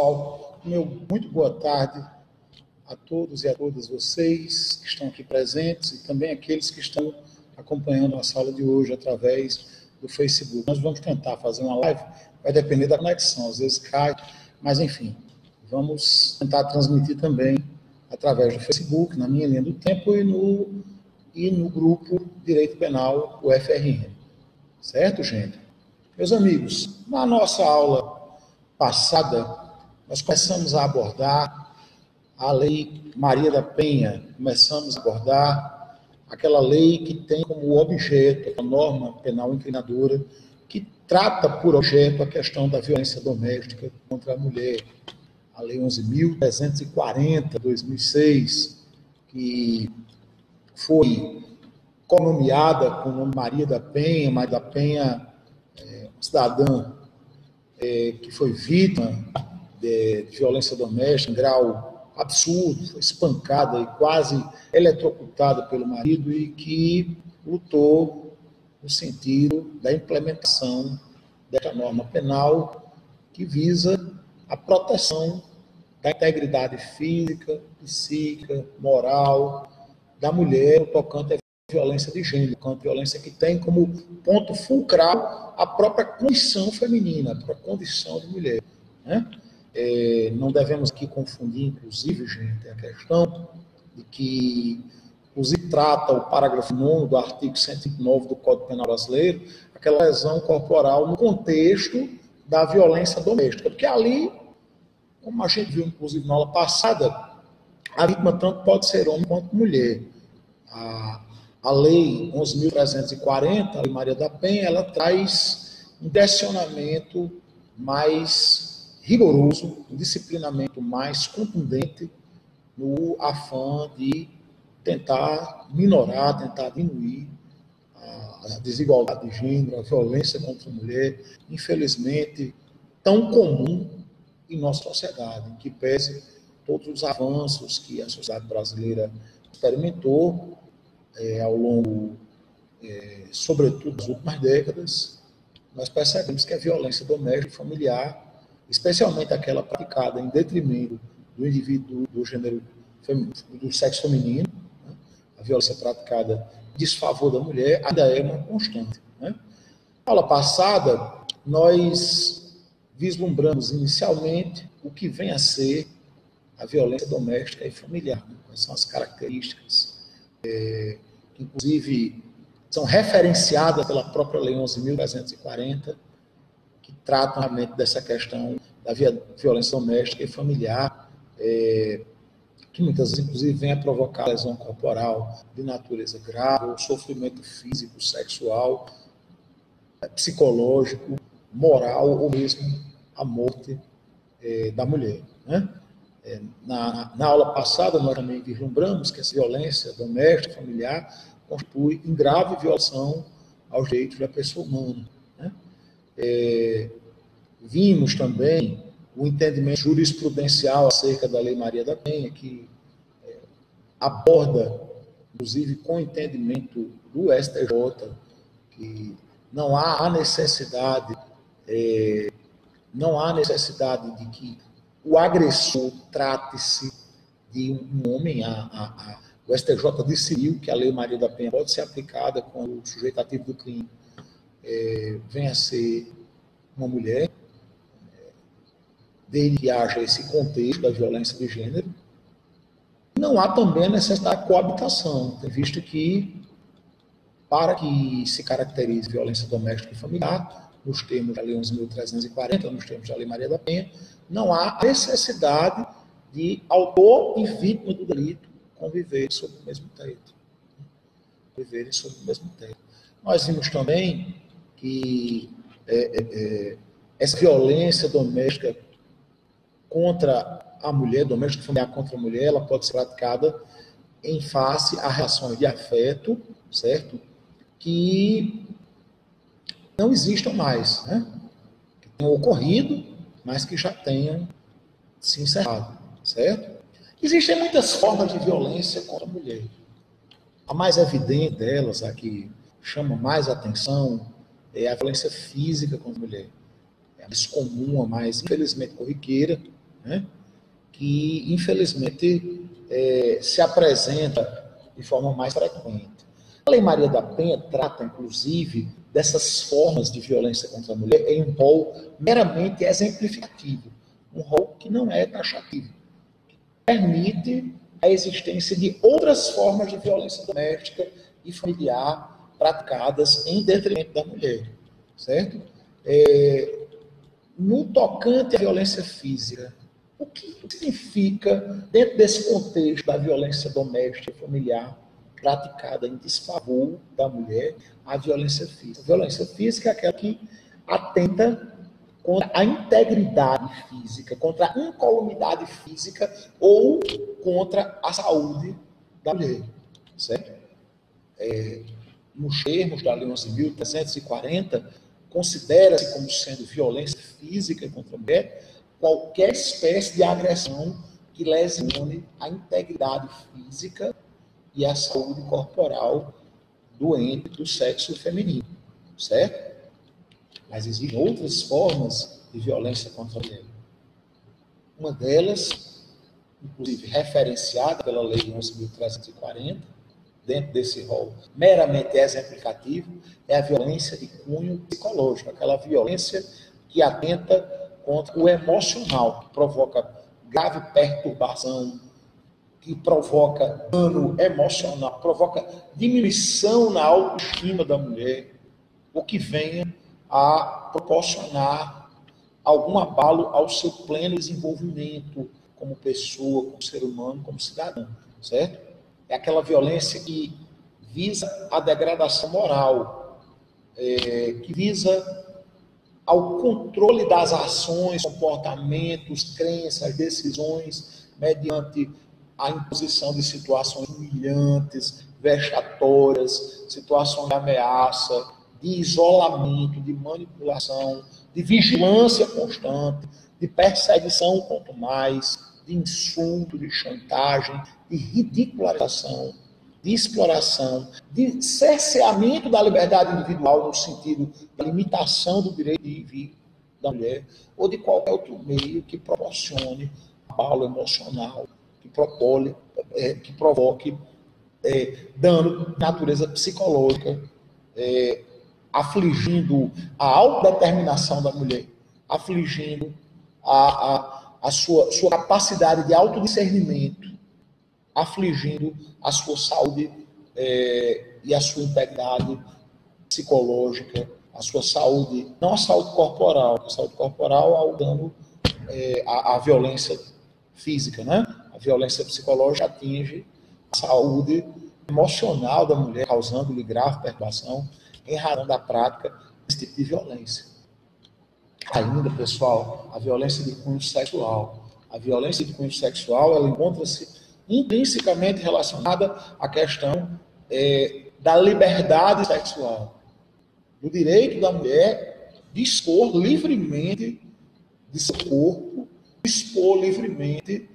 Pessoal, muito boa tarde a todos e a todas vocês que estão aqui presentes e também aqueles que estão acompanhando a sala de hoje através do Facebook. Nós vamos tentar fazer uma live, vai depender da conexão, às vezes cai, mas enfim, vamos tentar transmitir também através do Facebook, na minha linha do tempo e no grupo Direito Penal, o FRN. Certo, gente? Meus amigos, na nossa aula passada, nós começamos a abordar a Lei Maria da Penha, começamos a abordar aquela lei que tem como objeto a norma penal incriminadora, que trata por objeto a questão da violência doméstica contra a mulher. A Lei 11.340, 2006, que foi conomeada com o nome Maria da Penha. Maria da Penha, cidadã que foi vítima de violência doméstica em grau absurdo, foi espancada e quase eletrocutada pelo marido e que lutou no sentido da implementação dessa norma penal que visa a proteção da integridade física, psíquica, moral da mulher no tocante à violência de gênero, a violência que tem como ponto fulcral a própria condição feminina, a própria condição de mulher, né? Não devemos aqui confundir, inclusive, gente, a questão de que, inclusive, trata o parágrafo 9º do artigo 109 do Código Penal Brasileiro, aquela lesão corporal no contexto da violência doméstica, porque ali, como a gente viu, inclusive, na aula passada, a vítima tanto pode ser homem quanto mulher. A Lei 11.340, a Lei Maria da Penha, ela traz um direcionamento mais rigoroso, um disciplinamento mais contundente no afã de tentar minorar, tentar diminuir a desigualdade de gênero, a violência contra a mulher, infelizmente, tão comum em nossa sociedade, em que pese todos os avanços que a sociedade brasileira experimentou ao longo, sobretudo, das últimas décadas, nós percebemos que a violência doméstica e familiar, especialmente aquela praticada em detrimento do indivíduo do gênero do sexo feminino, né? A violência praticada em desfavor da mulher, ainda é uma constante, né? Na aula passada, nós vislumbramos inicialmente o que vem a ser a violência doméstica e familiar, né? Quais são as características, que inclusive são referenciadas pela própria Lei 11.340, que trata realmente dessa questão da violência doméstica e familiar, que muitas vezes, inclusive, vem a provocar lesão corporal de natureza grave, ou sofrimento físico, sexual, psicológico, moral, ou mesmo a morte da mulher, né? Na aula passada, nós também vislumbramos que essa violência doméstica, familiar, constitui em grave violação aos direitos da pessoa humana, né? Vimos também o entendimento jurisprudencial acerca da Lei Maria da Penha, que aborda, inclusive com o entendimento do STJ, que não há necessidade de que o agressor trate-se de um homem. O STJ decidiu que a Lei Maria da Penha pode ser aplicada quando o sujeito ativo do crime venha a ser uma mulher, desde que haja esse contexto da violência de gênero. Não há também a necessidade de coabitação, visto que, para que se caracterize violência doméstica e familiar, nos termos da Lei 11.340, nos termos da Lei Maria da Penha, não há necessidade de autor e vítima do delito conviverem sob o mesmo teto. Nós vimos também que essa violência doméstica contra a mulher, doméstica familiar contra a mulher, ela pode ser praticada em face a relações de afeto, certo? Que não existam mais, né? Que tenham ocorrido, mas que já tenham se encerrado, certo? Existem muitas formas de violência contra a mulher. A mais evidente delas, a que chama mais atenção, é a violência física contra a mulher. É a mais comum, a mais, infelizmente, corriqueira, né, que, infelizmente, se apresenta de forma mais frequente. A Lei Maria da Penha trata, inclusive, dessas formas de violência contra a mulher em um rol meramente exemplificativo, um rol que não é taxativo, permite a existência de outras formas de violência doméstica e familiar praticadas em detrimento da mulher, certo? No tocante à violência física, o que significa, dentro desse contexto da violência doméstica e familiar praticada em desfavor da mulher, a violência física? A violência física é aquela que atenta contra a integridade física, contra a incolumidade física ou contra a saúde da mulher, certo? Nos termos da Lei 11.340, considera-se como sendo violência física contra a mulher qualquer espécie de agressão que lesione a integridade física e a saúde corporal do ente do sexo feminino, certo? Mas existem outras formas de violência contra a mulher. Uma delas, inclusive referenciada pela Lei 11.340, dentro desse rol meramente exemplificativo, é a violência de cunho psicológico, aquela violência que atenta contra o emocional, que provoca grave perturbação, que provoca dano emocional, provoca diminuição na autoestima da mulher, o que venha a proporcionar algum abalo ao seu pleno desenvolvimento como pessoa, como ser humano, como cidadão, certo? É aquela violência que visa a degradação moral, que visa ao controle das ações, comportamentos, crenças, decisões, mediante a imposição de situações humilhantes, vexatórias, situações de ameaça, de isolamento, de manipulação, de vigilância constante, de perseguição quanto mais, de insulto, de chantagem, de ridicularização, de exploração, de cerceamento da liberdade individual no sentido da limitação do direito de vir da mulher, ou de qualquer outro meio que proporcione abalo emocional, que provoque dano de natureza psicológica, afligindo a autodeterminação da mulher, afligindo a sua capacidade de autodiscernimento, afligindo a sua saúde e a sua integridade psicológica, a sua saúde, não a saúde corporal. A saúde corporal há o dano, a violência física, né? A violência psicológica atinge a saúde emocional da mulher, causando-lhe grave perturbação em razão da prática desse tipo de violência. Ainda, pessoal, a violência de cunho sexual. A violência de cunho sexual, ela encontra-se intrinsecamente relacionada à questão da liberdade sexual, do direito da mulher dispor livremente de seu corpo, dispor livremente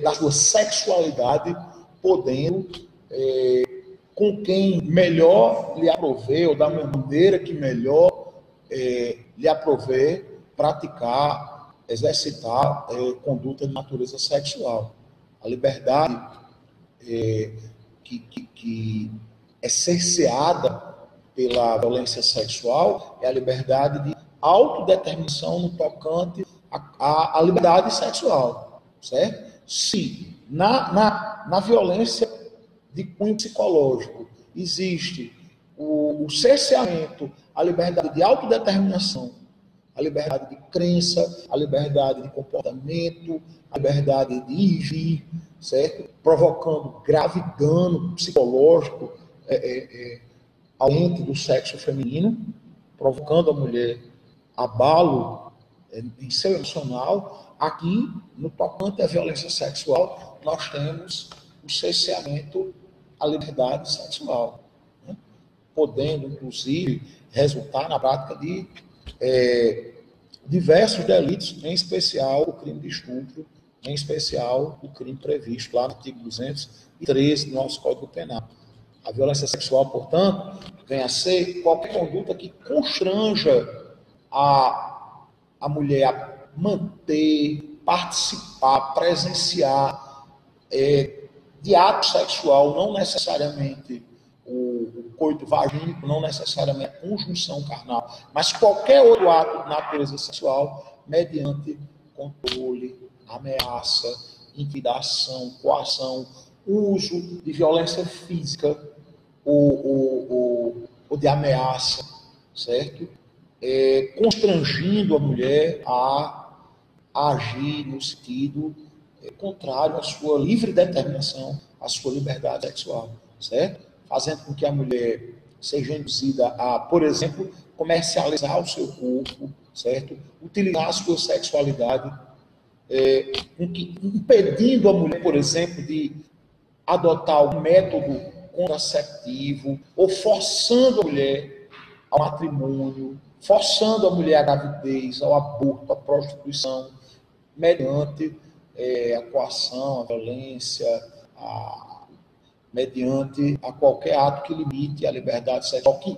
da sua sexualidade, podendo, com quem melhor lhe aprover, ou da maneira que melhor lhe aprover, praticar, exercitar conduta de natureza sexual. A liberdade que é cerceada pela violência sexual é a liberdade de autodeterminação no tocante à liberdade sexual, certo? Se na violência de cunho psicológico existe o cerceamento, a liberdade de autodeterminação, a liberdade de crença, a liberdade de comportamento, a liberdade de ir e vir, certo? Provocando grave dano psicológico ao ente do sexo feminino, provocando a mulher abalo em seu emocional. Aqui, no tocante à violência sexual, nós temos o cerceamento à liberdade sexual, né? Podendo, inclusive, resultar na prática de diversos delitos, em especial o crime de estupro, em especial o crime previsto lá no artigo 213 do nosso Código Penal. A violência sexual, portanto, vem a ser qualquer conduta que constranja a mulher a manter, participar, presenciar de ato sexual, não necessariamente o coito vagínico, não necessariamente a conjunção carnal, mas qualquer outro ato de natureza sexual, mediante controle, ameaça, intimidação, coação, uso de violência física ou de ameaça, certo? Constrangindo a mulher a agir no sentido contrário à sua livre determinação, à sua liberdade sexual, certo? Fazendo com que a mulher seja induzida a, por exemplo, comercializar o seu corpo, certo? Utilizar a sua sexualidade, impedindo a mulher, por exemplo, de adotar um método contraceptivo, ou forçando a mulher ao matrimônio, forçando a mulher à gravidez, ao aborto, à prostituição, mediante a coação, a violência, mediante a qualquer ato que limite a liberdade sexual, que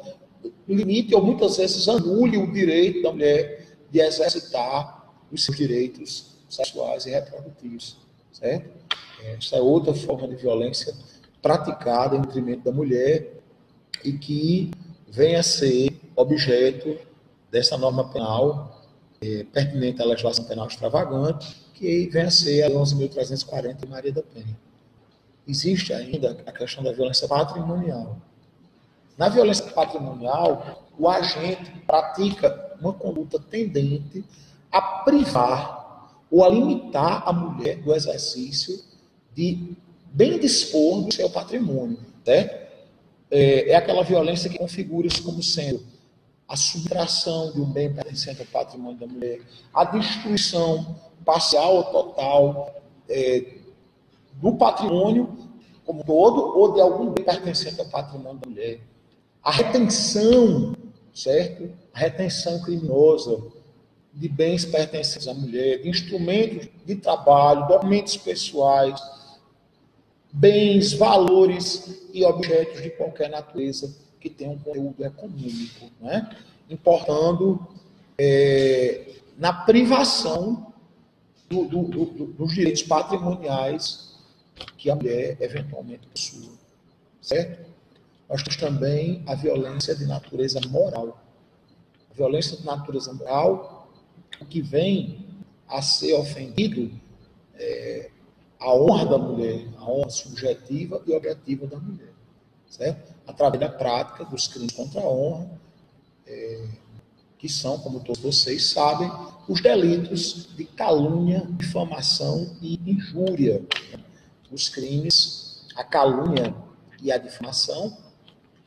limite ou muitas vezes anule o direito da mulher de exercitar os seus direitos sexuais e reprodutivos, certo? Essa é outra forma de violência praticada em detrimento da mulher e que vem a ser objeto dessa norma penal pertinente à legislação penal extravagante, que vem a ser a 11.340 de Maria da Penha. Existe ainda a questão da violência patrimonial. Na violência patrimonial, o agente pratica uma conduta tendente a privar ou a limitar a mulher do exercício de bem dispor do seu patrimônio, certo? É aquela violência que configura-se como sendo a subtração de um bem pertencente ao patrimônio da mulher, a destruição parcial ou total do patrimônio como todo, ou de algum bem pertencente ao patrimônio da mulher. A retenção, certo? A retenção criminosa de bens pertencentes à mulher, de instrumentos de trabalho, documentos pessoais, bens, valores e objetos de qualquer natureza que tenham um conteúdo econômico, né? Importando na privação dos direitos patrimoniais que a mulher eventualmente possua, certo? Nós temos também a violência de natureza moral. A violência de natureza moral, o que vem a ser ofendido a honra da mulher, a honra subjetiva e objetiva da mulher, certo? Através da prática dos crimes contra a honra, que são, como todos vocês sabem, os delitos de calúnia, difamação e injúria. Os crimes, a calúnia e a difamação,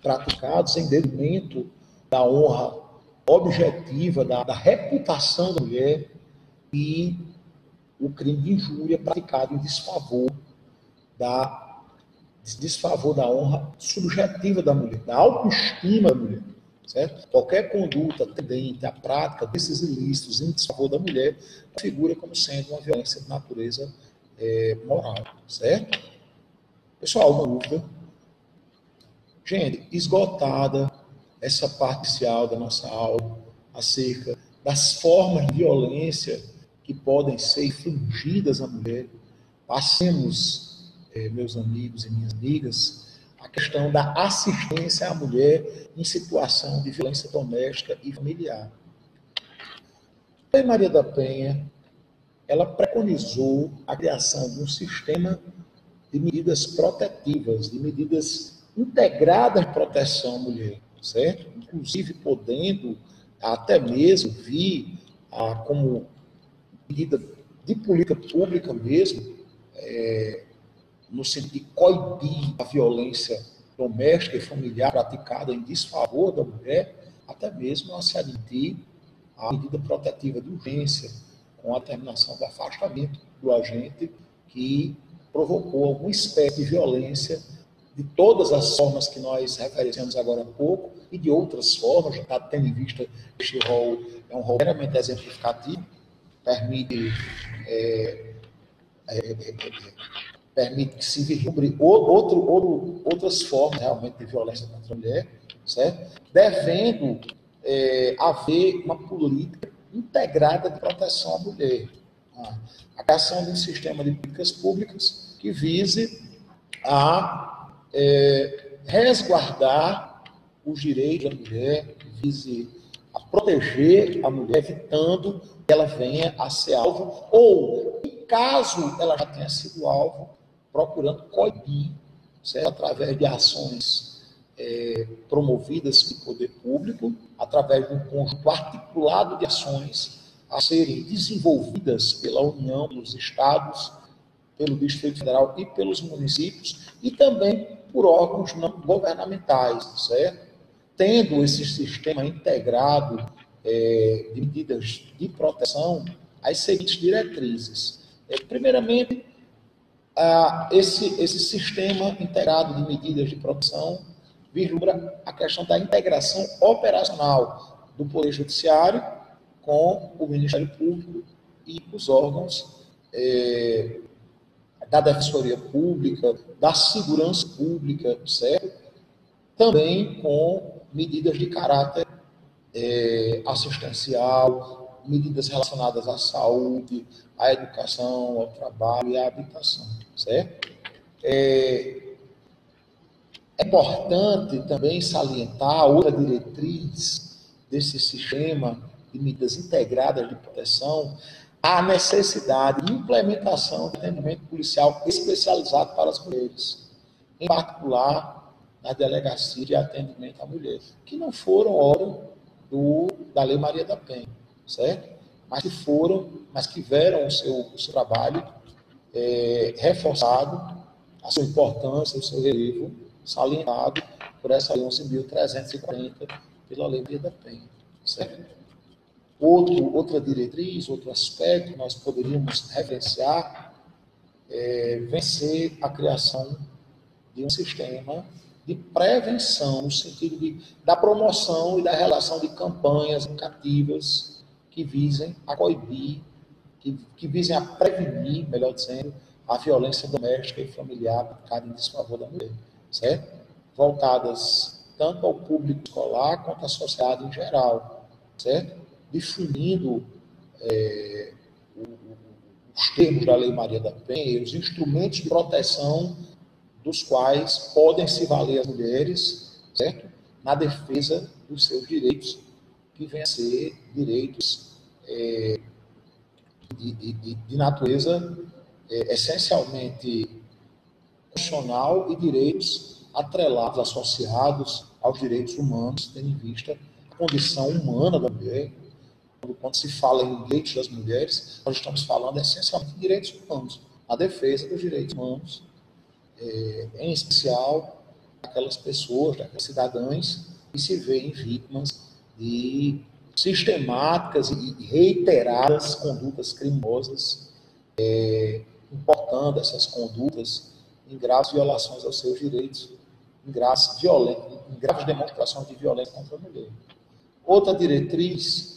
praticados em detrimento da honra objetiva, da reputação da mulher, e o crime de injúria praticado em desfavor da honra subjetiva da mulher, da autoestima da mulher, certo? Qualquer conduta tendente à prática desses ilícitos em desfavor da mulher figura como sendo uma violência de natureza moral, certo? Pessoal, uma dúvida? Gente, esgotada essa parte inicial da nossa aula acerca das formas de violência que podem ser infligidas à mulher, passemos, meus amigos e minhas amigas, a questão da assistência à mulher em situação de violência doméstica e familiar. A Lei Maria da Penha, ela preconizou a criação de um sistema de medidas protetivas, de medidas integradas de proteção à mulher, certo? Inclusive podendo até mesmo vir como medida de política pública mesmo, no sentido de coibir a violência doméstica e familiar praticada em desfavor da mulher, até mesmo a se admitir a medida protetiva de urgência, com a terminação do afastamento do agente que provocou alguma espécie de violência de todas as formas que nós referenciamos agora há pouco e de outras formas, já tendo em vista que este rol é um rol meramente exemplificativo, permite que se vislumbre outras formas realmente de violência contra a mulher, certo? Devendo haver uma política integrada de proteção à mulher. a criação de um sistema de políticas públicas que vise a resguardar os direitos da mulher, que vise a proteger a mulher, evitando que ela venha a ser alvo, ou, em caso ela já tenha sido alvo, procurando coibir, certo? Através de ações promovidas pelo poder público, através de um conjunto articulado de ações a serem desenvolvidas pela União, pelos estados, pelo Distrito Federal e pelos municípios, e também por órgãos não governamentais, certo? Tendo esse sistema integrado de medidas de proteção, as seguintes diretrizes. Primeiramente, esse sistema integrado de medidas de proteção vislumbra a questão da integração operacional do Poder Judiciário com o Ministério Público e os órgãos da Defensoria Pública, da Segurança Pública, certo? Também com medidas de caráter assistencial, medidas relacionadas à saúde, à educação, ao trabalho e à habitação, certo? É importante também salientar outra diretriz desse sistema de medidas integradas de proteção, a necessidade de implementação de atendimento policial especializado para as mulheres, em particular na delegacia de atendimento à mulher, que não foram obra da Lei Maria da Penha, certo? Mas que tiveram o seu trabalho reforçado, a sua importância, o seu relevo, salientado por essa Lei 11.340, pela Lei Maria da Penha, certo? Outra diretriz, outro aspecto que nós poderíamos referenciar vem ser a criação de um sistema de prevenção, no sentido da promoção e da realização de campanhas educativas que visem a coibir, que visem a prevenir, melhor dizendo, a violência doméstica e familiar praticada em desfavor da mulher, certo? Voltadas tanto ao público escolar quanto à sociedade em geral, certo? Difundindo os termos da Lei Maria da Penha, os instrumentos de proteção dos quais podem se valer as mulheres, certo? Na defesa dos seus direitos, que vêm a ser direitos de natureza essencialmente constitucional e direitos atrelados, associados aos direitos humanos, tendo em vista a condição humana da mulher. Quando se fala em direitos das mulheres, nós estamos falando essencialmente de direitos humanos, a defesa dos direitos humanos, em especial aquelas pessoas, aquelas cidadãs que se veem vítimas de sistemáticas e reiteradas condutas criminosas, importando essas condutas em graves violações aos seus direitos, em graves demonstrações de violência contra a mulher. Outra diretriz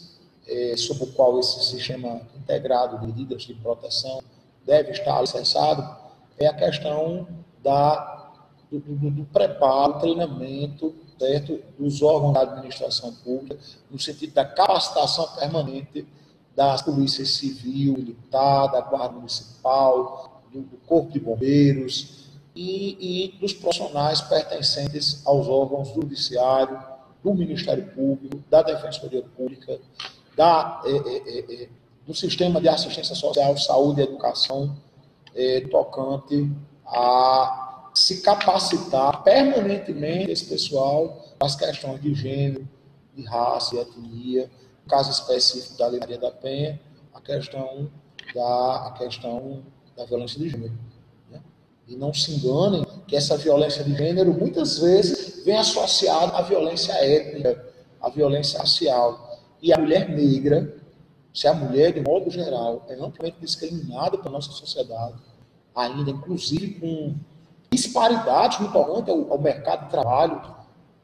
sobre o qual esse sistema integrado de medidas de proteção deve estar alicerçado é a questão do preparo, treinamento, certo, dos órgãos da administração pública, no sentido da capacitação permanente das polícias civil, militar, da Guarda Municipal, do Corpo de Bombeiros e dos profissionais pertencentes aos órgãos do Judiciário, do Ministério Público, da Defensoria Pública, do Sistema de Assistência Social, Saúde e Educação, tocante a se capacitar permanentemente esse pessoal para as questões de gênero, de raça e etnia, no caso específico da Lei Maria da Penha, a questão da violência de gênero. Né? E não se enganem que essa violência de gênero muitas vezes vem associada à violência étnica, à violência racial. E a mulher negra, se a mulher, de modo geral, é amplamente discriminada pela nossa sociedade, ainda inclusive com disparidades no tocante ao mercado de trabalho,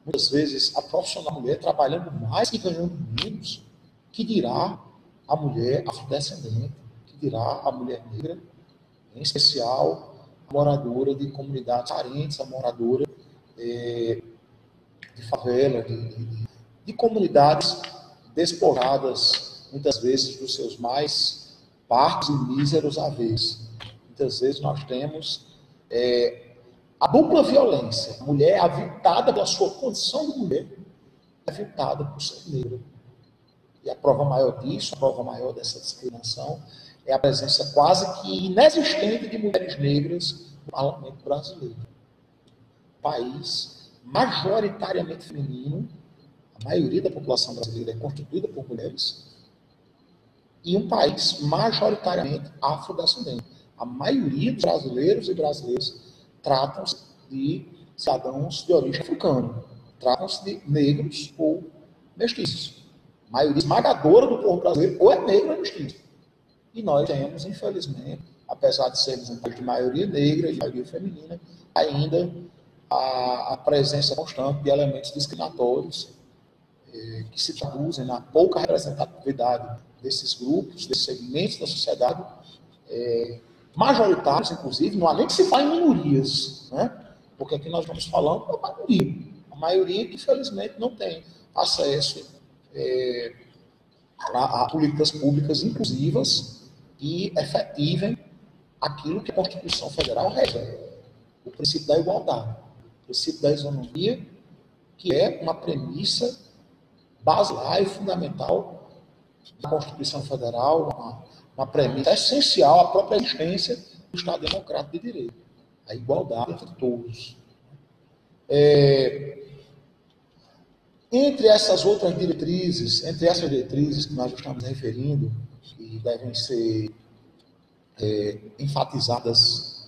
muitas vezes a profissional mulher trabalhando mais e ganhando menos, que dirá a mulher afrodescendente, que dirá a mulher negra, em especial a moradora de comunidades carentes, a moradora de favela, de comunidades despojadas, muitas vezes, dos seus mais parcos e míseros haveres. Muitas vezes nós temos a dupla violência. A mulher é aviltada pela sua condição de mulher, é aviltada por ser negra. E a prova maior disso, a prova maior dessa discriminação, é a presença quase que inexistente de mulheres negras no parlamento brasileiro. País majoritariamente feminino, a maioria da população brasileira é constituída por mulheres, e um país majoritariamente afrodescendente. A maioria dos brasileiros e brasileiras tratam-se de cidadãos de origem africana, tratam-se de negros ou mestiços. A maioria esmagadora do povo brasileiro ou é negro ou é mestiço. E nós temos, infelizmente, apesar de sermos um país de maioria negra e maioria feminina, ainda a presença constante de elementos discriminatórios que se traduzem na pouca representatividade desses grupos, desses segmentos da sociedade, majoritários, inclusive, não há nem que se fale em minorias, né? Porque aqui nós estamos falando da maioria. A maioria que, infelizmente, não tem acesso a políticas públicas inclusivas e efetivem aquilo que a Constituição Federal reza, o princípio da igualdade, o princípio da isonomia, que é uma premissa basilar e fundamental da Constituição Federal, uma premissa essencial à própria existência do Estado Democrático de Direito, a igualdade entre todos. Entre essas outras diretrizes, que nós estamos referindo, que devem ser enfatizadas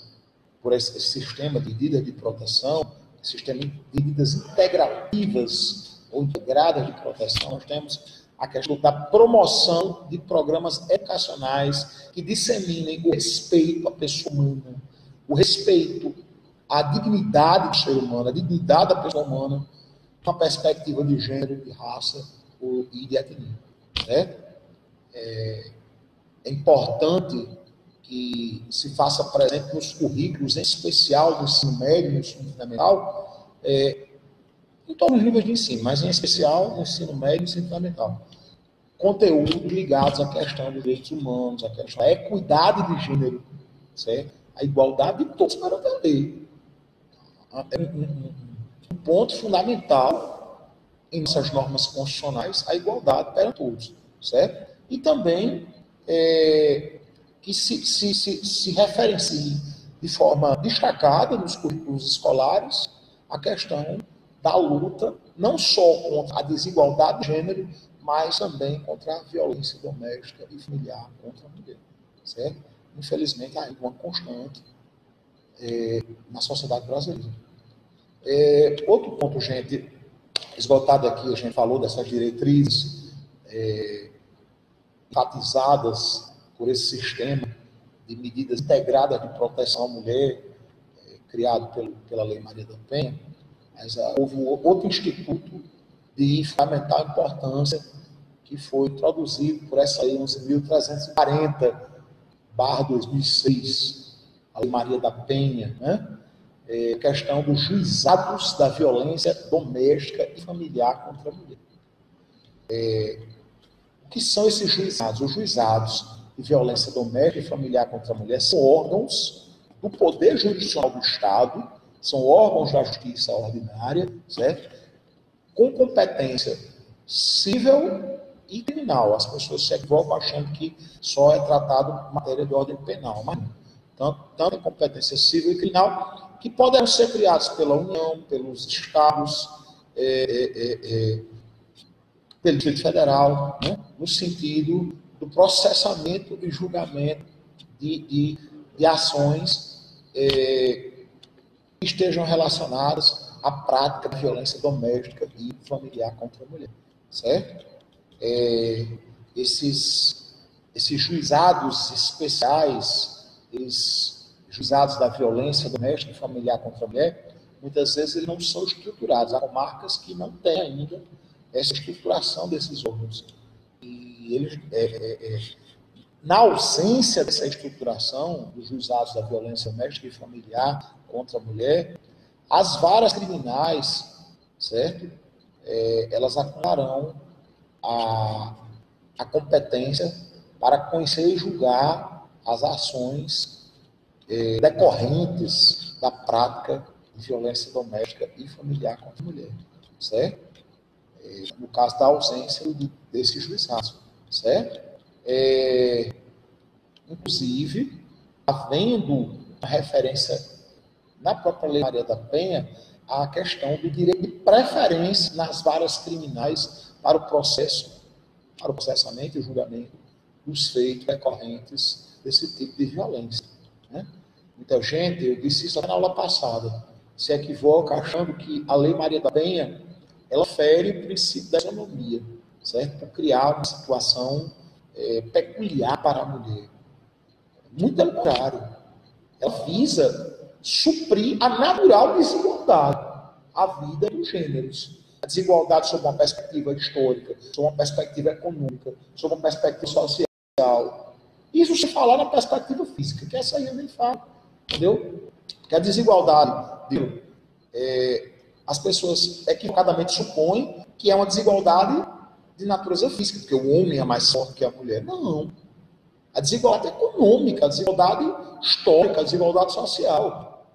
por esse sistema de medidas de proteção, sistema de medidas integrativas ou integradas de proteção, nós temos a questão da promoção de programas educacionais que disseminem o respeito à pessoa humana, o respeito à dignidade do ser humano, a dignidade da pessoa humana, uma perspectiva de gênero, de raça e de etnia. Né? É importante que se faça presente nos currículos, em especial no ensino médio, no ensino fundamental, em todos os níveis de ensino, mas em especial no ensino médio e no ensino fundamental, conteúdos ligados à questão dos direitos humanos, à questão da equidade de gênero, certo? A igualdade de todos para a lei. É um ponto fundamental em nossas normas constitucionais, a igualdade para todos, certo? E também que se referencie de forma destacada nos currículos escolares a questão da luta, não só contra a desigualdade de gênero, mas também contra a violência doméstica e familiar contra a mulher, certo? Infelizmente, há uma constante na sociedade brasileira. Outro ponto, gente, esgotado aqui, a gente falou dessas diretrizes enfatizadas por esse sistema de medidas integradas de proteção à mulher, criado pela Lei Maria da Penha, mas houve outro instituto de fundamental importância que foi introduzido por essa Lei 11.340/2006, a Lei Maria da Penha, né? A questão dos juizados da violência doméstica e familiar contra a mulher. O que são esses juizados? Os juizados de violência doméstica e familiar contra a mulher são órgãos do Poder Judicial do Estado, são órgãos da justiça ordinária, certo? Com competência civil e criminal. As pessoas se equivocam achando que só é tratado matéria de ordem penal, mas não. Tanto em competência civil e criminal, que poderão ser criados pela União, pelos Estados, pelo Distrito Federal, né? No sentido do processamento e julgamento de ações que estejam relacionadas à prática da violência doméstica e familiar contra a mulher, certo? Esses juizados especiais, juizados da violência doméstica e familiar contra a mulher, muitas vezes eles não são estruturados. Há comarcas que não têm ainda essa estruturação desses órgãos. E eles, na ausência dessa estruturação dos juizados da violência doméstica e familiar contra a mulher, as varas criminais, certo? Elas acumularão a competência para conhecer e julgar as ações decorrentes da prática de violência doméstica e familiar contra a mulher, certo? No caso da ausência desse juizado, certo? Inclusive, havendo a referência na própria Lei Maria da Penha à questão do direito de preferência nas varas criminais para o processamento e julgamento dos feitos decorrentes desse tipo de violência, né? Muita gente, eu disse isso na aula passada, se equivoca achando que a Lei Maria da Penha ela fere o princípio da isonomia, certo? Por criar uma situação peculiar para a mulher. Muito pelo contrário. Ela visa suprir a natural desigualdade, a vida dos gêneros. A desigualdade sob uma perspectiva histórica, sob uma perspectiva econômica, sob uma perspectiva social. Isso se falar na perspectiva física, que essa aí eu nem falo, entendeu? Porque a desigualdade, as pessoas equivocadamente supõem que é uma desigualdade de natureza física, porque o homem é mais forte que a mulher. Não. A desigualdade econômica, a desigualdade histórica, a desigualdade social.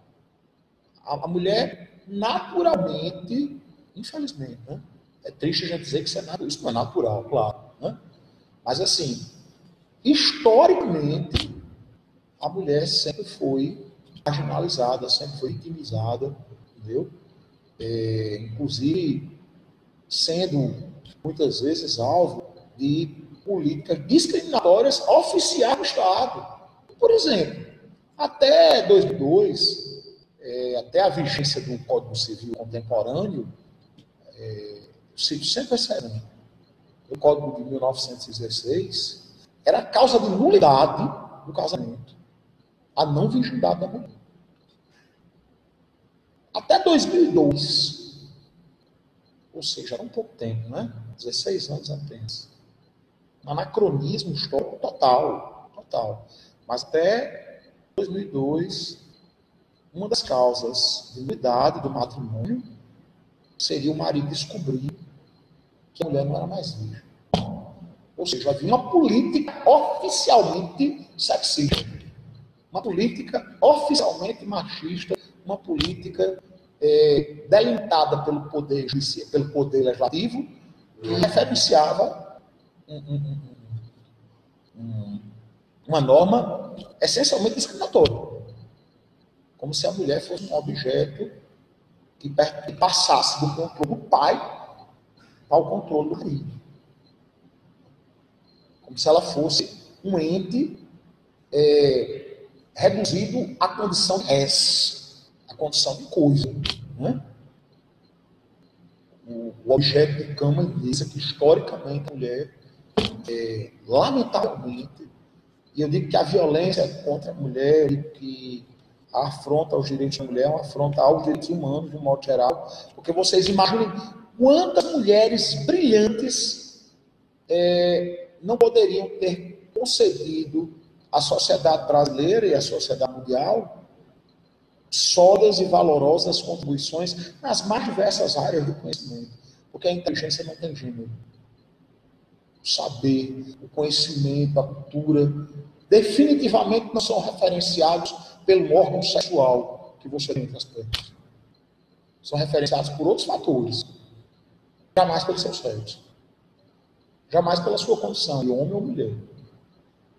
A mulher, naturalmente, infelizmente, né? É triste a gente dizer que isso não é natural, claro. Né? Mas, assim, historicamente, a mulher sempre foi marginalizada, sempre foi vitimizada, entendeu? Inclusive, sendo muitas vezes alvo de políticas discriminatórias oficiais do Estado. Por exemplo, até 2002, até a vigência do Código Civil contemporâneo, o cito sempre excelente, o Código de 1916, era causa de nulidade do casamento, a não virgindade da mulher. Até 2002, ou seja, era um pouco tempo, né? 16 anos apenas. Um anacronismo histórico total. Mas até 2002, uma das causas de nulidade do matrimônio seria o marido descobrir que a mulher não era mais virgem. Ou seja, havia uma política oficialmente sexista, uma política oficialmente machista, uma política delentada pelo poder legislativo, que referenciava uma norma essencialmente discriminatória. Como se a mulher fosse um objeto que passasse do controle do pai para o controle do marido. Como se ela fosse um ente reduzido à condição de res, à condição de coisa. Né? O objeto de cama e mesa que historicamente a mulher, lamentavelmente, e eu digo que a violência contra a mulher, que a afronta aos direitos da mulher, é uma afronta aos direitos humanos, de um modo geral, porque vocês imaginem quantas mulheres brilhantes não poderiam ter concedido à sociedade brasileira e à sociedade mundial sólidas e valorosas contribuições nas mais diversas áreas do conhecimento, porque a inteligência não tem gênero. O saber, o conhecimento, a cultura, definitivamente não são referenciados pelo órgão sexual que você tem entre as pernas. São referenciados por outros fatores. Jamais pelo seu sexo. Jamais pela sua condição, de homem ou mulher.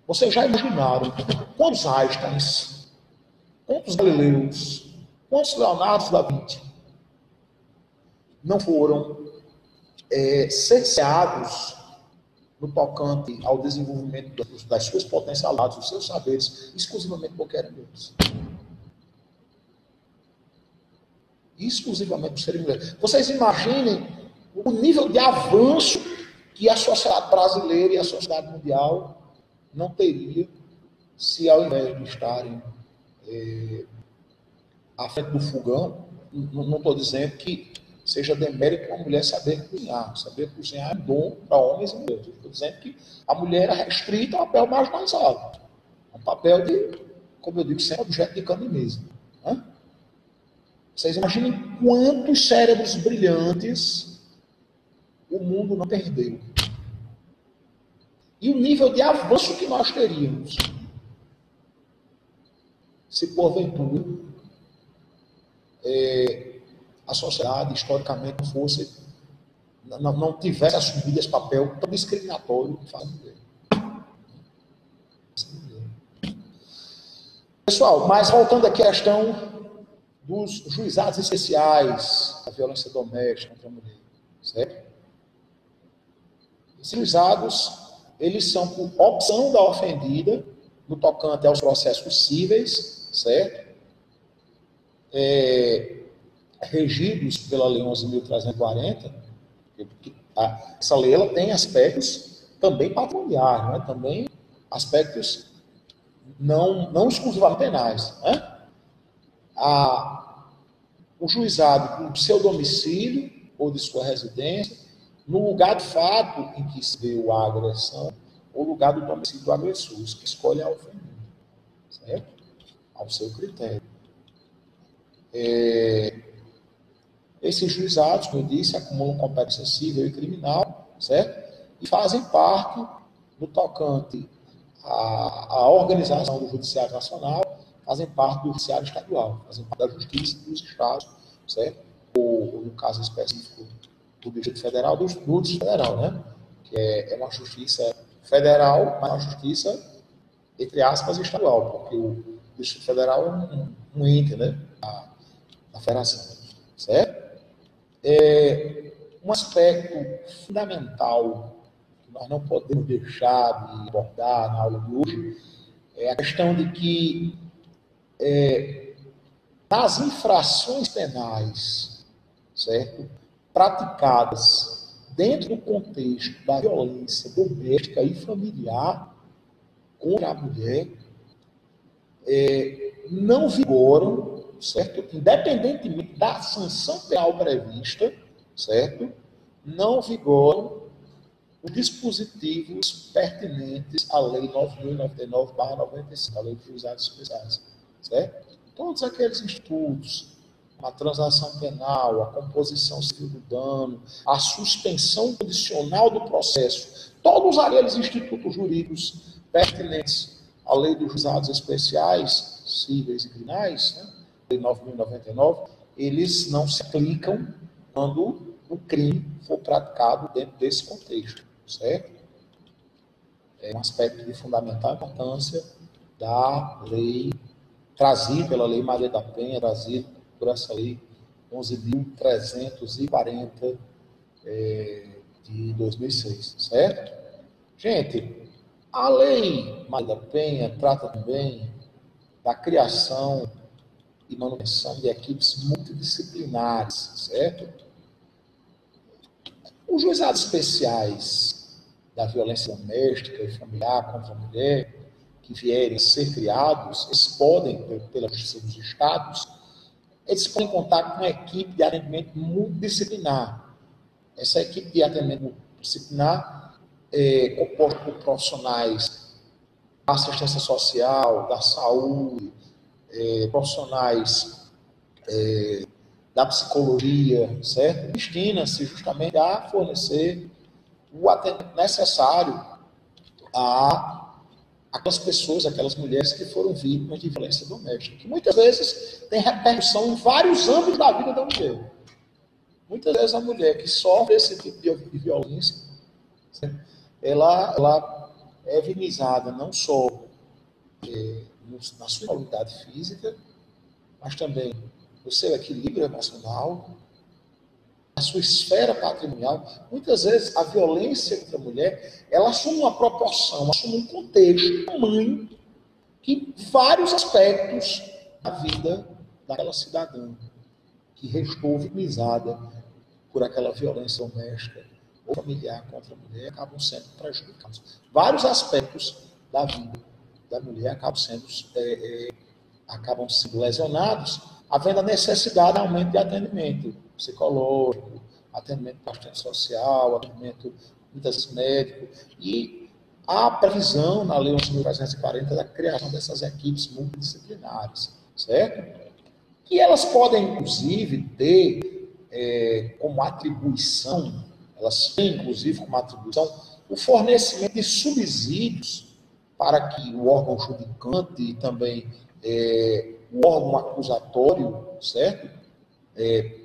Vocês já imaginaram quantos Einsteins, quantos Galileus, quantos Leonardo da Vinci não foram cerceados no tocante ao desenvolvimento das suas potencialidades, dos seus saberes, exclusivamente porque eram mulheres. Exclusivamente por serem mulheres. Vocês imaginem o nível de avanço que a sociedade brasileira e a sociedade mundial não teria se, ao invés de estarem à frente do fogão, não estou dizendo que seja demérito uma mulher saber cozinhar. Saber cozinhar é bom para homens e mulheres. Estou dizendo que a mulher era restrita a um papel marginalizado. Um papel de, como eu digo, sempre objeto de cama e mesa. Né? Vocês imaginem quantos cérebros brilhantes o mundo não perdeu. e o nível de avanço que nós teríamos se porventura a sociedade historicamente não tivesse assumido esse papel tão discriminatório que faz a mulher. Pessoal, mas voltando aqui à questão dos juizados especiais da violência doméstica contra a mulher, certo? Esses juizados, eles são por opção da ofendida, no tocante aos processos cíveis, certo? Regidos pela Lei 11.340, essa lei ela tem aspectos também patrimoniais, né? Também aspectos não exclusivamente penais. Né? O juizado do seu domicílio ou de sua residência, no lugar de fato em que se deu a agressão, ou lugar do domicílio do agressor, que escolhe a ofendida, certo? Ao seu critério. Esses juizados, como eu disse, acumulam competência civil e criminal, certo? E fazem parte, no tocante à organização do Judiciário Nacional, fazem parte do Judiciário Estadual, fazem parte da Justiça dos Estados, certo? Ou no caso específico, do Distrito Federal, do Distrito Federal, né? Que é uma justiça federal, mas uma justiça, entre aspas, estadual, porque o Distrito Federal é um ente, né? Da federação, certo? Um aspecto fundamental que nós não podemos deixar de abordar na aula de hoje é a questão de que nas infrações penais, certo? Praticadas dentro do contexto da violência doméstica e familiar contra a mulher, não vigoram, certo? Independentemente da sanção penal prevista, certo? Não vigoram os dispositivos pertinentes à Lei 9.099/95, a Lei de Juizados Especiais, certo? Todos aqueles institutos, a transação penal, a composição civil do dano, a suspensão condicional do processo, todos aqueles institutos jurídicos pertinentes à Lei dos Juizados Especiais, cíveis e criminais, né? Lei 9.099, eles não se aplicam quando o crime for praticado dentro desse contexto, certo? É um aspecto de fundamental importância da lei trazida pela Lei Maria da Penha, trazida por essa lei 11.340 de 2006, certo? Gente, a Lei Maria da Penha trata também da criação e manutenção de equipes multidisciplinares, certo? Os juizados especiais da violência doméstica e familiar contra a mulher, que vierem a ser criados, eles podem, pela Justiça dos Estados, eles podem contar com uma equipe de atendimento multidisciplinar. Essa equipe de atendimento multidisciplinar é composta por profissionais da assistência social, da saúde, profissionais da psicologia, certo? Destina-se justamente a fornecer o atendimento necessário aquelas pessoas, aquelas mulheres que foram vítimas de violência doméstica, que muitas vezes tem repercussão em vários âmbitos da vida da mulher. Muitas vezes a mulher que sofre esse tipo de violência, ela é vitimizada não só na sua qualidade física, mas também no seu equilíbrio emocional, na sua esfera patrimonial. Muitas vezes a violência contra a mulher, ela assume uma proporção, assume um contexto, um tamanho, que vários aspectos da vida daquela cidadã que restou vitimizada por aquela violência doméstica ou familiar contra a mulher acabam sendo prejudicados. Vários aspectos da vida da mulher acabam sendo lesionados, havendo a necessidade de aumento de atendimento psicológico, atendimento de assistente social, atendimento muitas vezes médico, e há previsão na Lei 11.340 da criação dessas equipes multidisciplinares, certo? E elas podem, inclusive, ter como atribuição, elas têm, inclusive, como atribuição, o fornecimento de subsídios para que o órgão judicante e também o órgão acusatório, certo?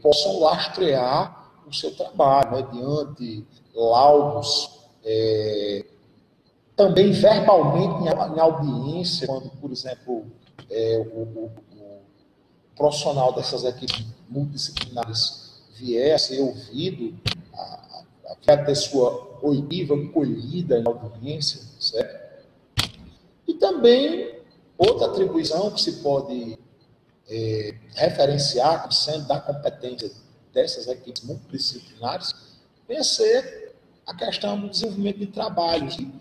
Possam lastrear o seu trabalho, mediante laudos, também verbalmente em audiência, quando, por exemplo, o profissional dessas equipes multidisciplinares vier a ser ouvido, a ter sua oitiva colhida em audiência, certo? E também outra atribuição que se pode referenciar como sendo da competência dessas equipes multidisciplinares vem a ser a questão do desenvolvimento de trabalhos de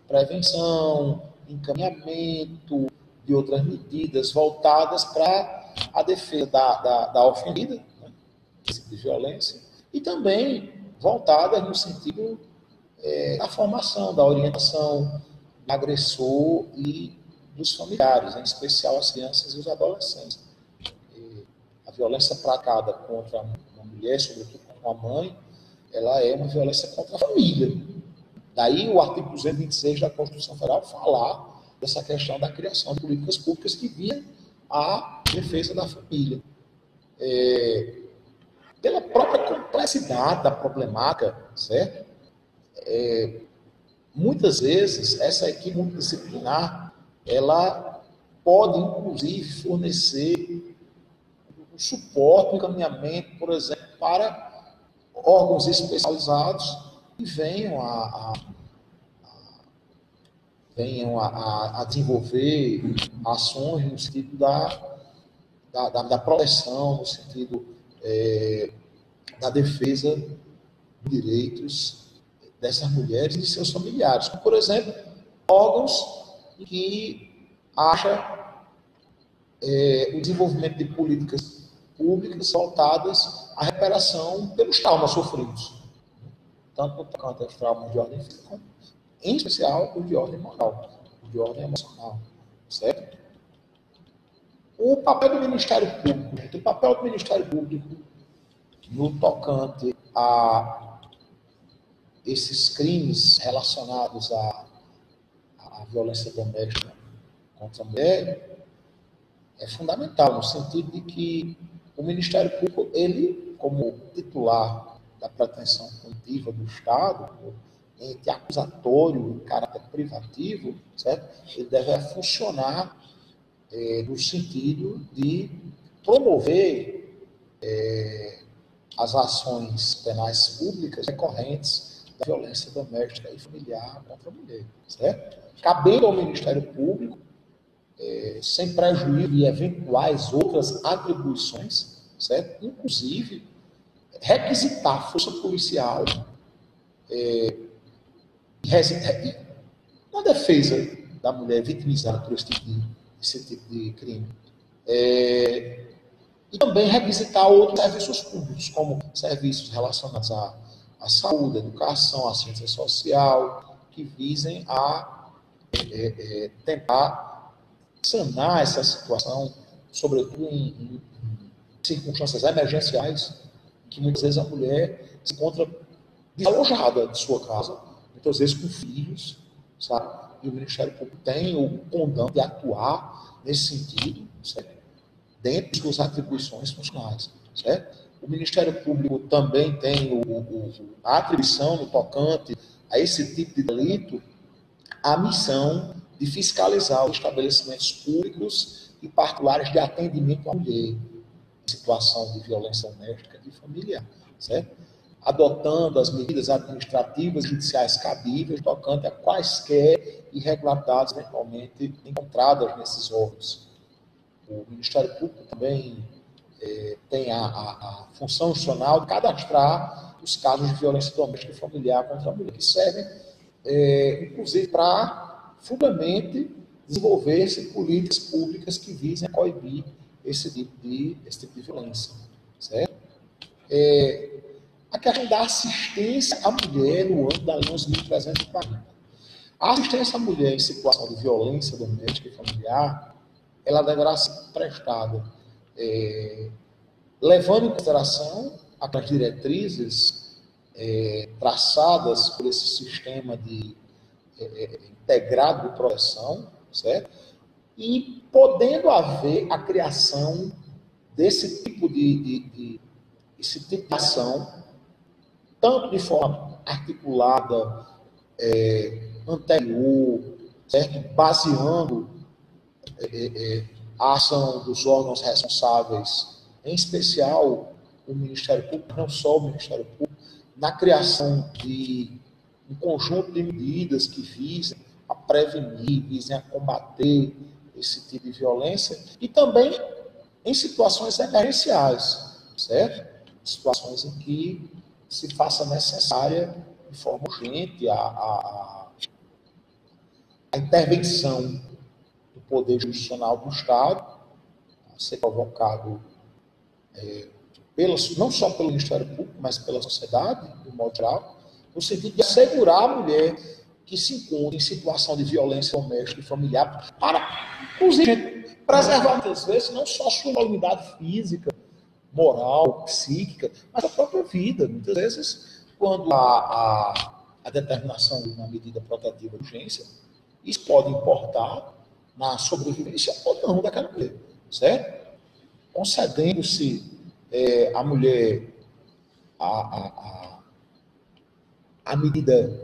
prevenção, encaminhamento de outras medidas voltadas para a defesa da ofendida, né, de violência, e também voltadas no sentido da formação, da orientação do agressor e dos familiares, em especial as crianças e os adolescentes. A violência praticada contra uma mulher, sobretudo contra uma mãe, ela é uma violência contra a família. Daí o artigo 226 da Constituição Federal falar dessa questão da criação de políticas públicas que visam a defesa da família. Pela própria complexidade da problemática, certo? Muitas vezes, essa equipe multidisciplinar, ela pode, inclusive, fornecer o suporte, o encaminhamento, por exemplo, para órgãos especializados que venham a desenvolver ações no sentido da proteção, no sentido da defesa dos direitos dessas mulheres e de seus familiares. Como, por exemplo, órgãos que acham o desenvolvimento de políticas públicas voltadas à reparação pelos traumas sofridos, tanto no tocante aos traumas de ordem física, como, em especial, os de ordem moral, os de ordem emocional, certo? O papel do Ministério Público, o papel do Ministério Público no tocante a esses crimes relacionados à violência doméstica contra a mulher é fundamental, no sentido de que o Ministério Público, ele, como titular da pretensão punitiva do Estado, ente acusatório em caráter privativo, certo? Ele deve funcionar no sentido de promover as ações penais públicas decorrentes da violência doméstica e familiar contra a mulher, certo? Cabendo ao Ministério Público, sem prejuízo de eventuais outras atribuições, certo? Inclusive, requisitar a força policial na defesa da mulher vitimizada por esse tipo de crime. E também requisitar outros serviços públicos, como serviços relacionados à saúde, à educação, à ciência social, que visem a tentar sanar essa situação, sobretudo em circunstâncias emergenciais, que muitas vezes a mulher se encontra desalojada de sua casa, muitas vezes com filhos, sabe? E o Ministério Público tem o condão de atuar nesse sentido, certo? Dentro de suas atribuições funcionais, certo? O Ministério Público também tem a atribuição no tocante a esse tipo de delito, a missão de fiscalizar os estabelecimentos públicos e particulares de atendimento à mulher em situação de violência doméstica e familiar, certo? Adotando as medidas administrativas e judiciais cabíveis tocante a quaisquer irregularidades eventualmente encontradas nesses órgãos. O Ministério Público também tem a função institucional de cadastrar os casos de violência doméstica e familiar contra a mulher, que servem, inclusive, para futuramente desenvolver-se políticas públicas que visem a coibir esse tipo de violência, certo? A questão da assistência à mulher no âmbito da Lei 11.340. A assistência à mulher em situação de violência doméstica e familiar, ela deverá ser prestada levando em consideração as diretrizes traçadas por esse sistema integrado de proteção, certo? E podendo haver a criação desse tipo de ação, tanto de forma articulada, anterior, certo? Baseando a ação dos órgãos responsáveis, em especial o Ministério Público, não só o Ministério Público, na criação de um conjunto de medidas que visem a prevenir, visem a combater esse tipo de violência, e também em situações emergenciais, certo? Situações em que se faça necessária, de forma urgente, a intervenção do Poder Jurisdicional do Estado, a ser provocado não só pelo Ministério Público, mas pela sociedade, de modo geral, no sentido de assegurar a mulher que se encontra em situação de violência doméstica e familiar, para, inclusive, preservar, muitas vezes, não só a sua imunidade física, moral, psíquica, mas a própria vida. Muitas vezes, quando há a determinação de uma medida protetiva de urgência, isso pode importar na sobrevivência ou não daquela mulher, certo? Concedendo-se à mulher a medida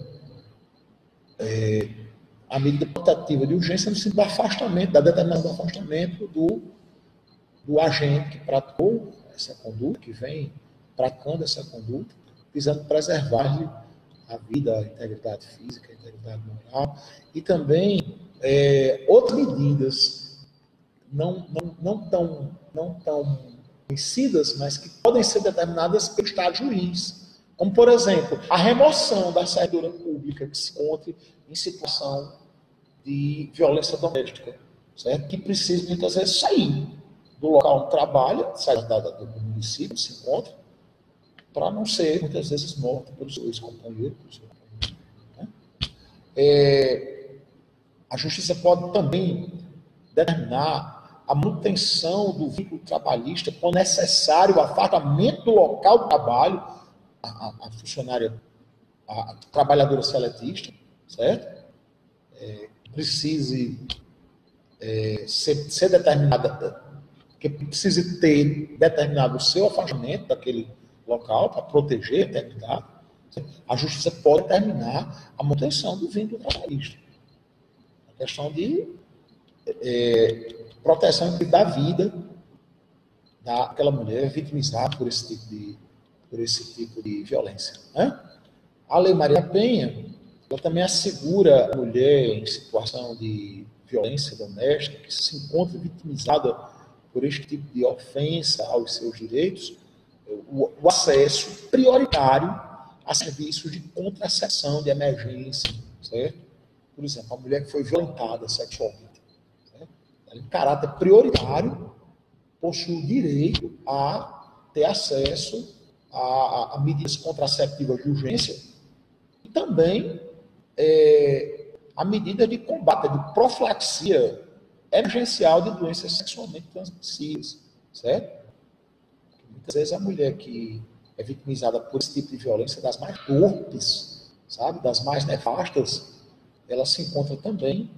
protetiva de urgência no sentido do afastamento, da determinação do afastamento do agente que praticou essa conduta, que vem praticando essa conduta, visando preservar-lhe a vida, a integridade física, a integridade moral, e também outras medidas não tão conhecidas, mas que podem ser determinadas pelo Estado juiz, como, por exemplo, a remoção da servidora pública que se encontre em situação de violência doméstica, certo? Que precisa, muitas vezes, sair do local onde trabalha, sair do município onde se encontra, para não ser, muitas vezes, morta pelos seus companheiros. Né? A justiça pode também determinar a manutenção do vínculo trabalhista quando necessário o afastamento do local do trabalho, a funcionária, a trabalhadora seletista, certo? Precise ser determinada, que precise ter determinado o seu afastamento daquele local para proteger a integridade. A justiça pode determinar a manutenção do vínculo trabalhista. A questão de proteção da vida daquela mulher vitimizada por esse tipo de violência. Né? A Lei Maria da Penha, ela também assegura a mulher em situação de violência doméstica, que se encontra vitimizada por este tipo de ofensa aos seus direitos, o acesso prioritário a serviços de contracepção de emergência, certo? Por exemplo, a mulher que foi violentada sexualmente, certo? Ela, em caráter prioritário, possui o direito a ter acesso a medidas contraceptivas de urgência e também a medida de combate, de profilaxia emergencial de doenças sexualmente transmissíveis, certo? Muitas vezes a mulher que é vitimizada por esse tipo de violência, das mais torpes, sabe, das mais nefastas, ela se encontra também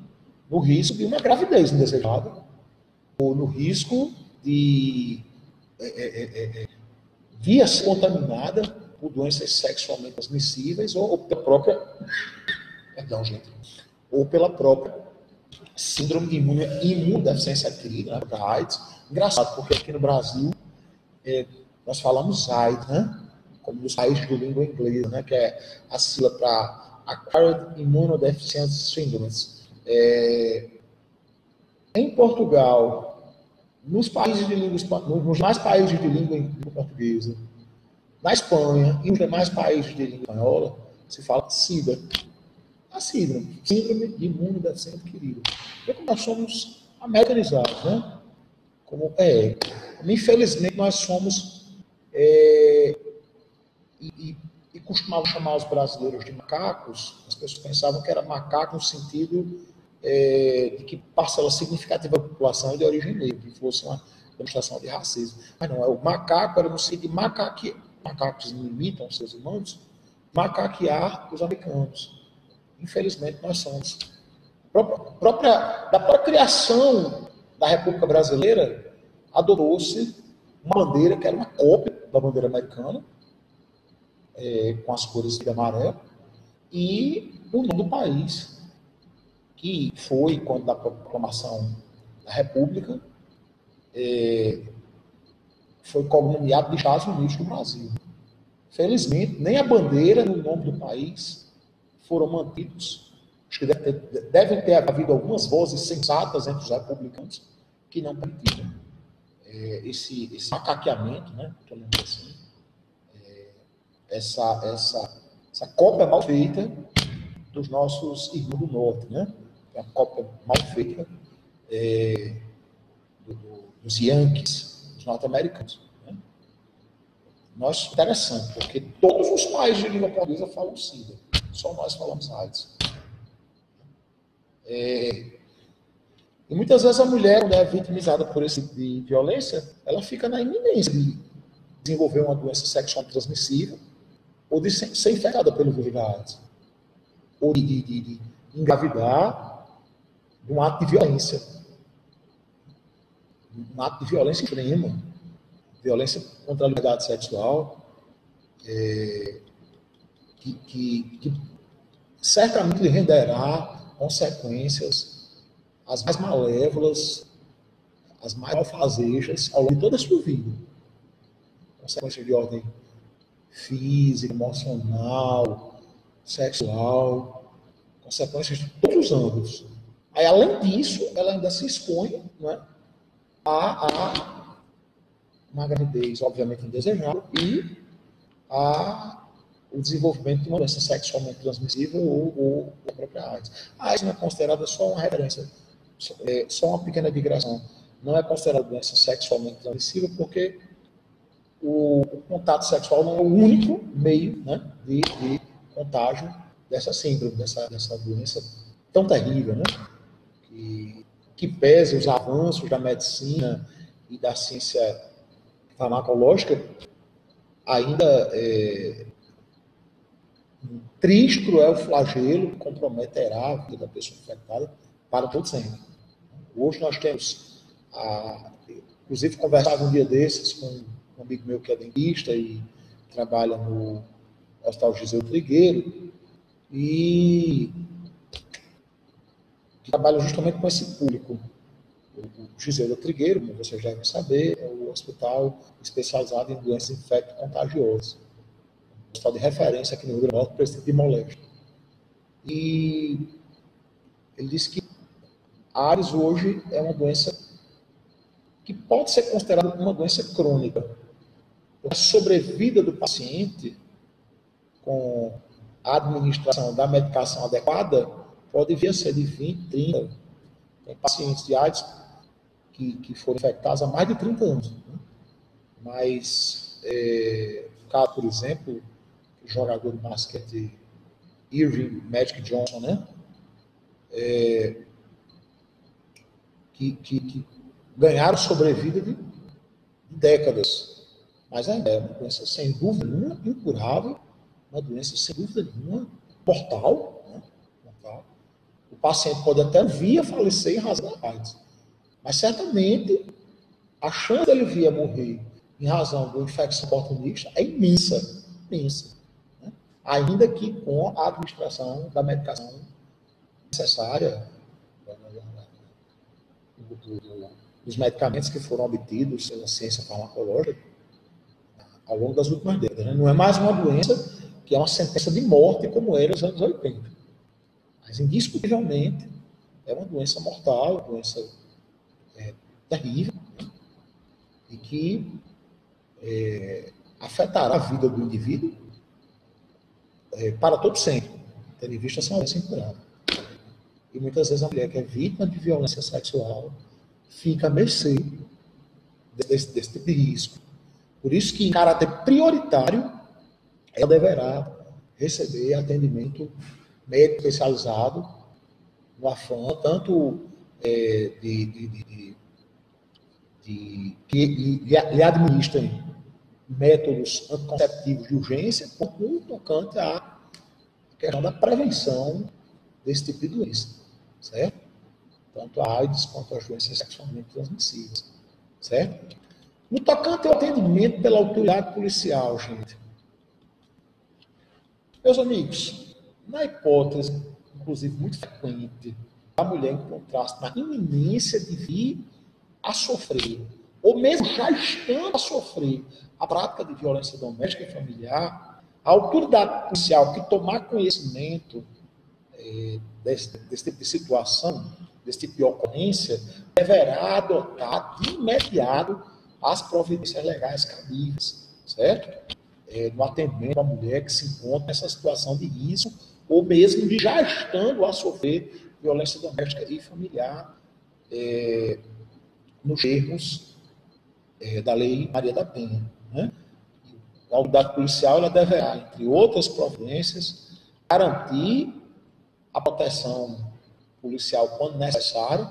no risco de uma gravidez indesejada, ou no risco de vir a ser contaminada por doenças sexualmente transmissíveis ou pela própria, ou pela própria síndrome de imunodeficiência adquirida, né, da AIDS. Engraçado, porque aqui no Brasil nós falamos AIDS, né? Como nos países de língua inglesa, né? Que é a sigla para Acquired Immunodeficiency Syndrome. Em Portugal, nos demais países de língua portuguesa, na Espanha e nos demais países de língua espanhola, se fala SIDA. A síndrome de imunodeficiência adquirida. Porque como nós somos americanizados, né? Infelizmente, nós somos e costumavam chamar os brasileiros de macacos. As pessoas pensavam que era macaco no sentido de que parcela significativa da população é de origem negra, que fosse uma demonstração de racismo. Mas não, o macaco era no sentido de macacos imitam seus irmãos, macaquear os americanos. Infelizmente, nós somos. Da própria criação da República Brasileira, adotou-se uma bandeira que era uma cópia da bandeira americana, com as cores de amarelo, e o nome do país, que foi, quando da proclamação da República, foi cognomeado de Estados Unidos do Brasil. Felizmente, nem a bandeira nem o nome do país foram mantidos. Acho que devem ter havido algumas vozes sensatas entre os republicanos que não permitiram esse macaqueamento, né? Assim, essa cópia mal feita dos nossos irmãos do norte, né? É uma cópia mal feita dos Yankees, dos norte-americanos. Né? Interessante, porque todos os países de língua portuguesa falam SIDA, só nós falamos AIDS. E muitas vezes a mulher, quando é vitimizada por esse tipo de violência, ela fica na iminência de desenvolver uma doença sexual transmissível ou de ser infectada pelo vírus da AIDS, ou de engravidar de um ato de violência. Um ato de violência extrema, violência contra a liberdade sexual, que certamente lhe renderá consequências as mais malévolas, as mais malfazejas ao longo de toda a sua vida. Consequências de ordem física, emocional, sexual, consequências de todos os âmbitos. Aí, além disso, ela ainda se expõe, não é, a uma gravidez, obviamente, indesejável e o desenvolvimento de uma doença sexualmente transmissível ou a própria AIDS. A AIDS não é considerada só uma referência, só uma pequena digressão. Não é considerada doença sexualmente transmissível porque o contato sexual não é o único meio, né, de contágio dessa síndrome, dessa doença tão terrível, né, que pese os avanços da medicina e da ciência farmacológica, ainda um triste, cruel flagelo que comprometerá a vida da pessoa infectada para todo sempre. Hoje nós temos, inclusive conversava um dia desses com um amigo meu que é dentista e trabalha no Hospital Giseu Trigueiro e que trabalha justamente com esse público. O Giseu Trigueiro, como vocês devem saber, é o hospital especializado em doenças infecto-contagiosas. Um hospital de referência aqui no Rio Grande do Norte para esse tipo de moléstia. E ele disse que a AIDS hoje é uma doença que pode ser considerada uma doença crônica. A sobrevida do paciente com a administração da medicação adequada pode vir a ser de 20, 30. Tem pacientes de AIDS que foram infectados há mais de 30 anos. Né? Mas, caso, por exemplo, o jogador de basquete Irving Magic Johnson, né? Que ganharam sobrevida de décadas. Mas ainda é uma doença, sem dúvida nenhuma, incurável, uma doença, sem dúvida nenhuma, mortal. Né? Mortal. O paciente pode até vir a falecer em razão da AIDS. Mas, certamente, a chance dele vir a morrer em razão de uma infecção oportunista é imensa. Imensa. Né? Ainda que com a administração da medicação necessária, dos medicamentos que foram obtidos pela ciência farmacológica ao longo das últimas décadas. Né? Não é mais uma doença que é uma sentença de morte como era nos anos 80. Mas, indiscutivelmente, é uma doença mortal, uma doença terrível, né? E que afetará a vida do indivíduo para todo sempre, tendo em vista essa doença incurável. E muitas vezes a mulher que é vítima de violência sexual fica à mercê desse tipo de risco. Por isso que, em caráter prioritário, ela deverá receber atendimento médico especializado no AFAM, tanto que lhe administrem métodos anticonceptivos de urgência, como no tocante à questão da prevenção desse tipo de doença, certo? Tanto a AIDS quanto as doenças sexualmente transmissíveis, certo? No tocante ao atendimento pela autoridade policial, gente. Meus amigos, na hipótese, inclusive muito frequente, a mulher encontrar-se na iminência de vir a sofrer, ou mesmo já estando a sofrer a prática de violência doméstica e familiar, a autoridade policial que tomar conhecimento desse tipo de situação, desse tipo de ocorrência, deverá adotar de imediato as providências legais cabíveis, certo? No atendimento à mulher que se encontra nessa situação de risco, ou mesmo de já estando a sofrer violência doméstica e familiar, nos termos da Lei Maria da Penha, né? A autoridade policial ela deverá, entre outras providências, garantir a proteção policial quando necessário,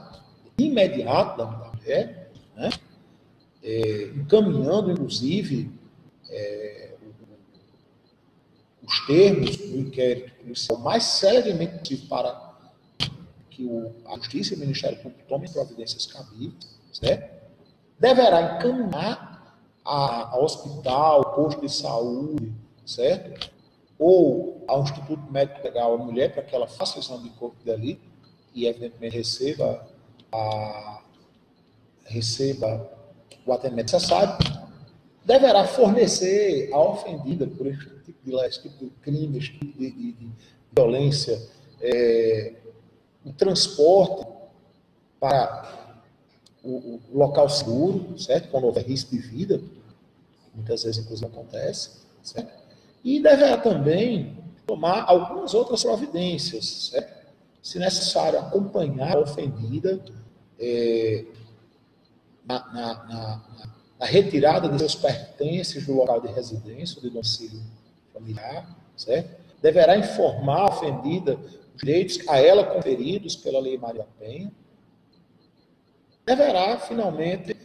imediato da mulher, né? Encaminhando, inclusive, os termos do inquérito policial mais seriamente possível para que a Justiça e o Ministério Público tomem providências cabíveis, certo? Deverá encaminhar a hospital, posto de saúde, certo? Ou ao Instituto Médico Legal a mulher para que ela faça o exame de corpo de delito e, evidentemente, receba o atendimento necessário. Deverá fornecer à ofendida por esse tipo de crime, esse tipo de violência, o transporte para o local seguro, certo? Quando houver risco de vida, muitas vezes, inclusive, acontece, certo? E deverá também tomar algumas outras providências, certo? Se necessário, acompanhar a ofendida na retirada de seus pertences do local de residência, de domicílio familiar, certo? Deverá informar a ofendida os direitos a ela conferidos pela Lei Maria da Penha. Deverá, finalmente,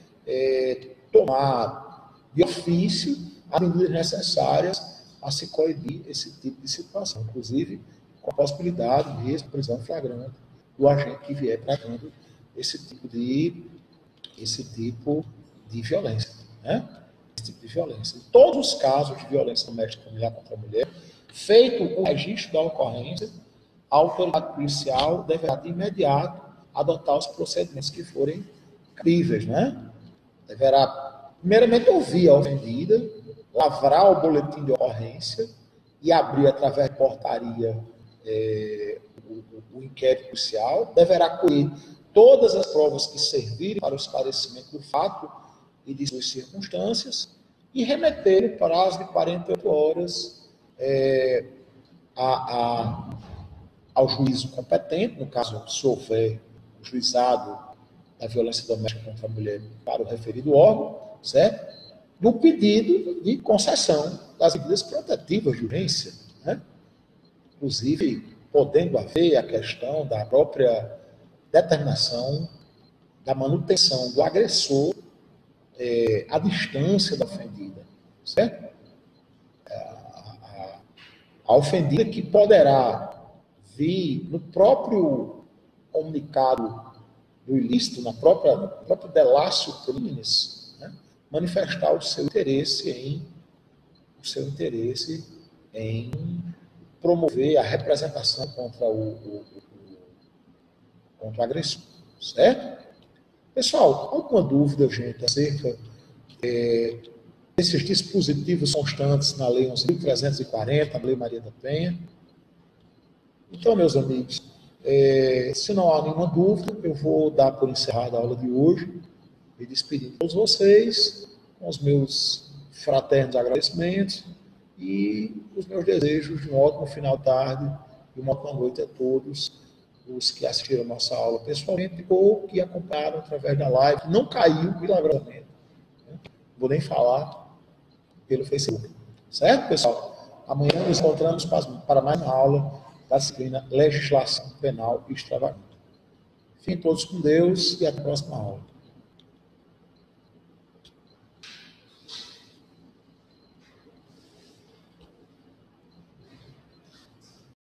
tomar de ofício as medidas necessárias a se coibir esse tipo de situação, inclusive com a possibilidade mesmo de prisão flagrante do agente que vier praticando esse tipo de violência, né? Esse tipo de violência. Em todos os casos de violência doméstica familiar contra a mulher, feito o registro da ocorrência, a autoridade policial deverá de imediato adotar os procedimentos que forem cabíveis, né? Deverá, primeiramente, ouvir a ofendida, lavrar o boletim de ocorrência e abrir, através de portaria, o inquérito policial. Deverá colher todas as provas que servirem para o esclarecimento do fato e de suas circunstâncias e remeter, no prazo de 48 horas, ao juízo competente, no caso, se houver juizado da violência doméstica contra a mulher para o referido órgão, certo? Do pedido de concessão das medidas protetivas de urgência, né? Inclusive, podendo haver a questão da própria determinação da manutenção do agressor à distância da ofendida, certo? A ofendida que poderá vir no próprio comunicado do ilícito, no próprio delácio crimes, né, manifestar o seu interesse em promover a representação contra o agressor, certo? Pessoal, alguma dúvida, gente, acerca desses dispositivos constantes na Lei 11.340, na Lei Maria da Penha? Então, meus amigos, se não há nenhuma dúvida, eu vou dar por encerrada a aula de hoje, me despedindo de todos vocês, com os meus fraternos agradecimentos e os meus desejos de um ótimo final de tarde e uma ótima noite a todos os que assistiram a nossa aula pessoalmente ou que acompanharam através da live, que não caiu milagrosamente. Não vou nem falar pelo Facebook. Certo, pessoal? Amanhã nos encontramos para mais uma aula da disciplina Legislação Penal Extravagante. Fiquem todos com Deus e até a próxima aula.